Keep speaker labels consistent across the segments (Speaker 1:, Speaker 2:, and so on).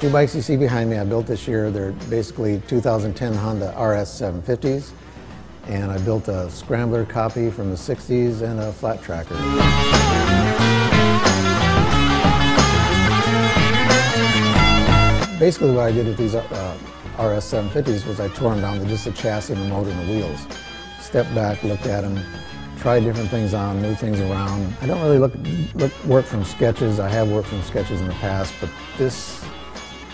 Speaker 1: Two bikes you see behind me I built this year. They're basically 2010 Honda RS 750s. And I built a Scrambler copy from the 60s and a flat tracker. Basically what I did with these RS 750s was I tore them down to just the chassis and the motor and the wheels. Stepped back, looked at them, tried different things on, moved things around. I don't really work from sketches. I have worked from sketches in the past, but this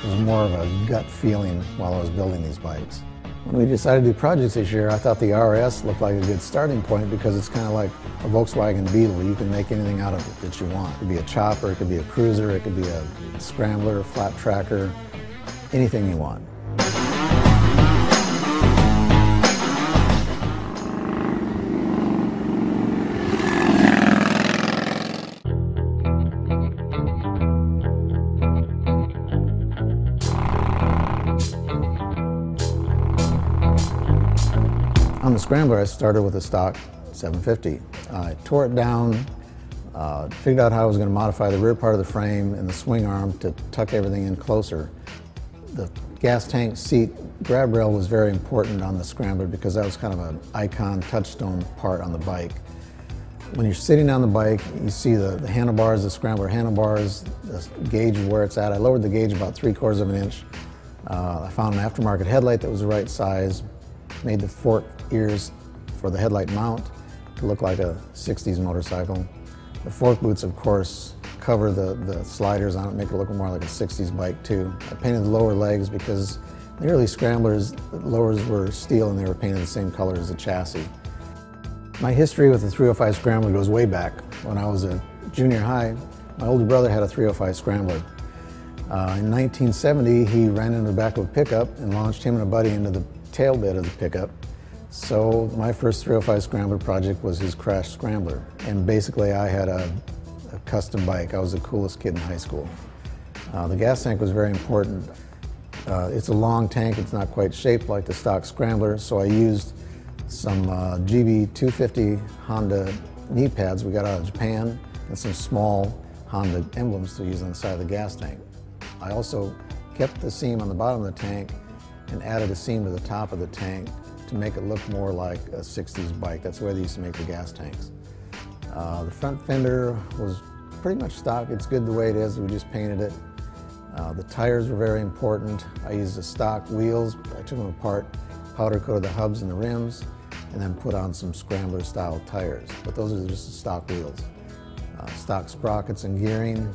Speaker 1: was more of a gut feeling while I was building these bikes. When we decided to do projects this year, I thought the RS looked like a good starting point because it's kind of like a Volkswagen Beetle. You can make anything out of it that you want. It could be a chopper, it could be a cruiser, it could be a scrambler, a flat tracker, anything you want. On the Scrambler, I started with a stock 750. I tore it down, figured out how I was going to modify the rear part of the frame and the swing arm to tuck everything in closer. The gas tank seat grab rail was very important on the Scrambler because that was kind of an icon touchstone part on the bike. When you're sitting on the bike, you see the handlebars, the Scrambler handlebars, the gauge of where it's at. I lowered the gauge about 3/4 of an inch. I found an aftermarket headlight that was the right size. Made the fork ears for the headlight mount to look like a 60s motorcycle. The fork boots, of course, cover the sliders on it, make it look more like a 60s bike too. I painted the lower legs because the early Scramblers, the lowers were steel and they were painted the same color as the chassis. My history with the 305 Scrambler goes way back. When I was a junior high, my older brother had a 305 Scrambler. In 1970, he ran into the back of a pickup and launched him and a buddy into the tail bit of the pickup. So my first 305 Scrambler project was his crashed Scrambler. And basically I had a custom bike. I was the coolest kid in high school. The gas tank was very important. It's a long tank. It's not quite shaped like the stock Scrambler. So I used some GB250 Honda knee pads we got out of Japan and some small Honda emblems to use on the side of the gas tank. I also kept the seam on the bottom of the tank and added a seam to the top of the tank to make it look more like a 60s bike. That's the way they used to make the gas tanks. The front fender was pretty much stock. It's good the way it is. We just painted it. The tires were very important. I used the stock wheels. I took them apart, powder coated the hubs and the rims, and then put on some Scrambler style tires. But those are just the stock wheels. Stock sprockets and gearing.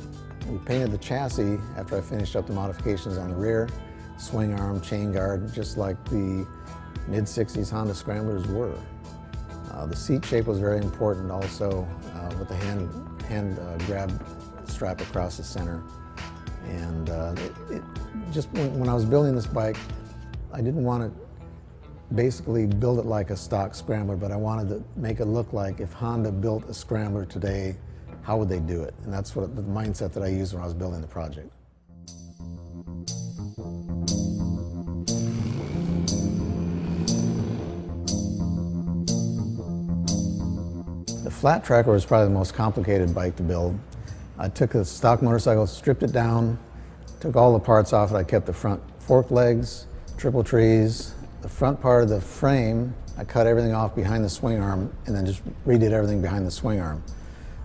Speaker 1: We painted the chassis after I finished up the modifications on the rear. Swing arm, chain guard, just like the mid-60s Honda Scramblers were. The seat shape was very important also, with the hand grab strap across the center. And just when I was building this bike, I didn't want to basically build it like a stock Scrambler, but I wanted to make it look like if Honda built a Scrambler today, how would they do it? And that's what the mindset that I used when I was building the project. The flat tracker was probably the most complicated bike to build. I took a stock motorcycle, stripped it down, took all the parts off it. I kept the front fork legs, triple trees, the front part of the frame. I cut everything off behind the swing arm and then just redid everything behind the swing arm.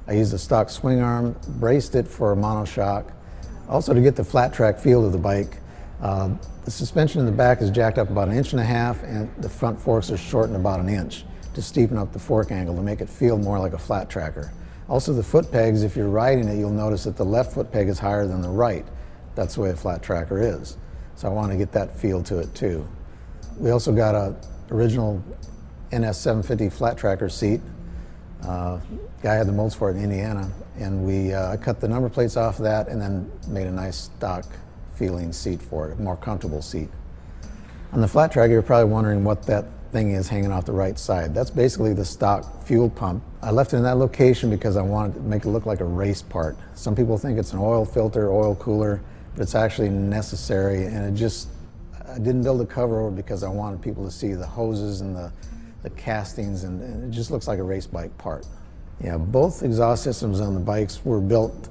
Speaker 1: I used a stock swing arm, braced it for a monoshock. Also to get the flat track feel of the bike, the suspension in the back is jacked up about 1.5 inches and the front forks are shortened about 1 inch to steepen up the fork angle to make it feel more like a flat tracker. Also the foot pegs, if you're riding it, you'll notice that the left foot peg is higher than the right. That's the way a flat tracker is. So I want to get that feel to it too. We also got a original NS 750 flat tracker seat. Guy had the molds for it in Indiana, and I cut the number plates off of that and then made a nice stock feeling seat for it, a more comfortable seat. On the flat tracker, you're probably wondering what that thing is hanging off the right side. That's basically the stock fuel pump. I left it in that location because I wanted to make it look like a race part. Some people think it's an oil filter, oil cooler, but it's actually necessary, and I didn't build a cover over it because I wanted people to see the hoses and the castings, and it just looks like a race bike part. Yeah, both exhaust systems on the bikes were built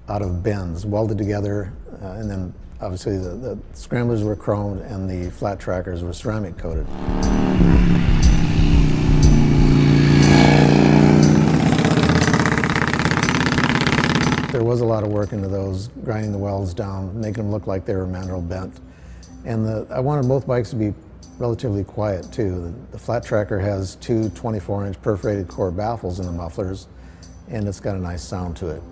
Speaker 1: out of bends, welded together, and then Obviously the scramblers were chromed and the flat trackers were ceramic coated. There was a lot of work into those, grinding the welds down, making them look like they were mandrel bent. And I wanted both bikes to be relatively quiet too. The flat tracker has two 24-inch perforated core baffles in the mufflers, and it's got a nice sound to it.